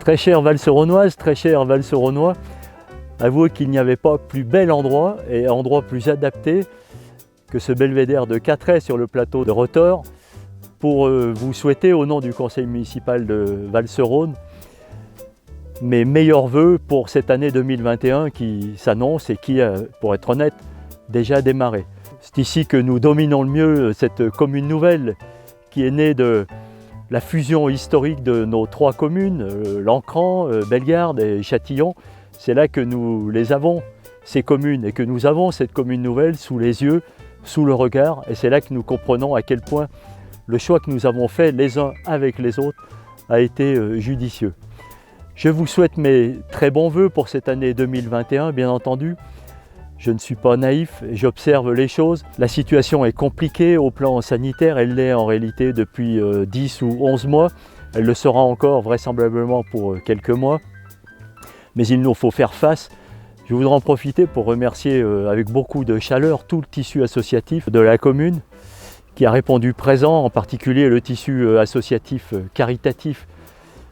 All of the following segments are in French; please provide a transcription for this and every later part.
Très chère Val-Seronnoise, très cher Val-Seronnois, avouez qu'il n'y avait pas plus bel endroit et endroit plus adapté que ce belvédère de Catray sur le plateau de Rotor pour vous souhaiter au nom du conseil municipal de Val-Seronne mes meilleurs vœux pour cette année 2021 qui s'annonce et qui, pour être honnête, déjà démarré. C'est ici que nous dominons le mieux cette commune nouvelle qui est née de la fusion historique de nos trois communes, Lancran, Bellegarde et Châtillon. C'est là que nous les avons, ces communes, et que nous avons cette commune nouvelle sous les yeux, sous le regard, et c'est là que nous comprenons à quel point le choix que nous avons fait les uns avec les autres a été judicieux. Je vous souhaite mes très bons vœux pour cette année 2021, bien entendu. Je ne suis pas naïf, j'observe les choses. La situation est compliquée au plan sanitaire, elle l'est en réalité depuis 10 ou 11 mois. Elle le sera encore vraisemblablement pour quelques mois. Mais il nous faut faire face. Je voudrais en profiter pour remercier avec beaucoup de chaleur tout le tissu associatif de la commune qui a répondu présent, en particulier le tissu associatif caritatif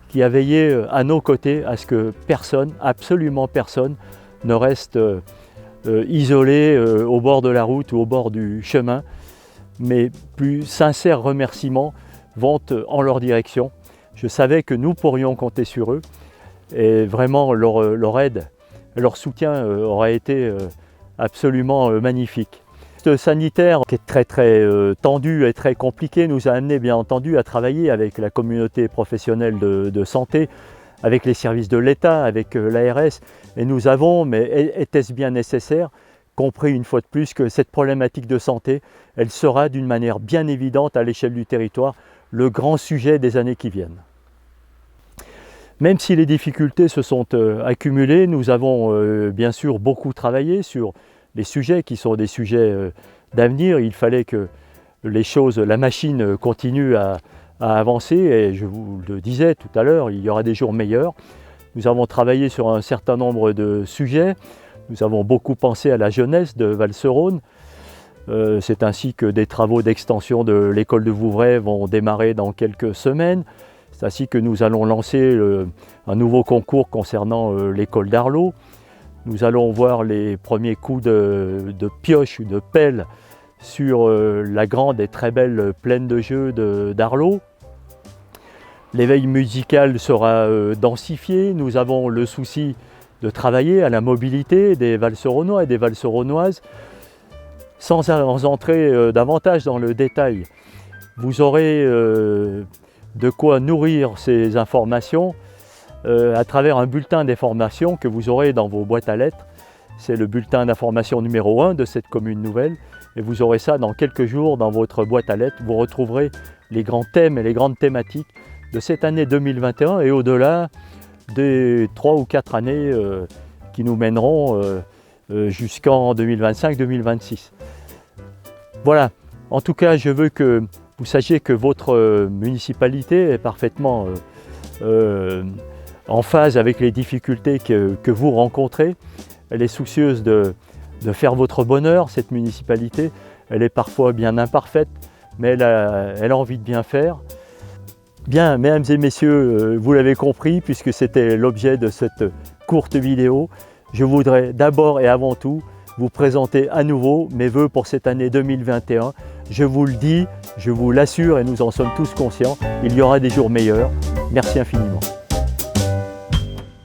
qui a veillé à nos côtés à ce que personne, absolument personne, ne reste isolé au bord de la route ou au bord du chemin. Mes plus sincères remerciements vont en leur direction. Je savais que nous pourrions compter sur eux et vraiment leur aide, leur soutien aurait été absolument magnifique. Ce sanitaire qui est très tendu et très compliqué nous a amené bien entendu à travailler avec la communauté professionnelle de santé, avec les services de l'État, avec l'ARS, et nous avons, mais était-ce bien nécessaire, compris une fois de plus que cette problématique de santé, elle sera d'une manière bien évidente à l'échelle du territoire le grand sujet des années qui viennent. Même si les difficultés se sont accumulées, nous avons bien sûr beaucoup travaillé sur les sujets qui sont des sujets d'avenir. Il fallait que les choses, la machine continue à avancer et je vous le disais tout à l'heure, il y aura des jours meilleurs. Nous avons travaillé sur un certain nombre de sujets. Nous avons beaucoup pensé à la jeunesse de Val-Seronne. C'est ainsi que des travaux d'extension de l'école de Vouvray vont démarrer dans quelques semaines. C'est ainsi que nous allons lancer un nouveau concours concernant l'école d'Arlot. Nous allons voir les premiers coups de pioche ou de pelle sur la grande et très belle plaine de jeu d'Arlot. L'éveil musical sera densifié. Nous avons le souci de travailler à la mobilité des Val-Seronnois et des Val-Seronnoises. Sans entrer davantage dans le détail, vous aurez de quoi nourrir ces informations à travers un bulletin d'information que vous aurez dans vos boîtes à lettres. C'est le bulletin d'information numéro 1 de cette commune nouvelle et vous aurez ça dans quelques jours dans votre boîte à lettres. Vous retrouverez les grands thèmes et les grandes thématiques de cette année 2021 et au-delà des 3 ou 4 années qui nous mèneront jusqu'en 2025-2026. Voilà, en tout cas je veux que vous sachiez que votre municipalité est parfaitement en phase avec les difficultés que vous rencontrez. Elle est soucieuse de faire votre bonheur, cette municipalité. Elle est parfois bien imparfaite, mais elle a envie de bien faire. Bien, mesdames et messieurs, vous l'avez compris, puisque c'était l'objet de cette courte vidéo, je voudrais d'abord et avant tout vous présenter à nouveau mes vœux pour cette année 2021. Je vous le dis, je vous l'assure et nous en sommes tous conscients, il y aura des jours meilleurs. Merci infiniment.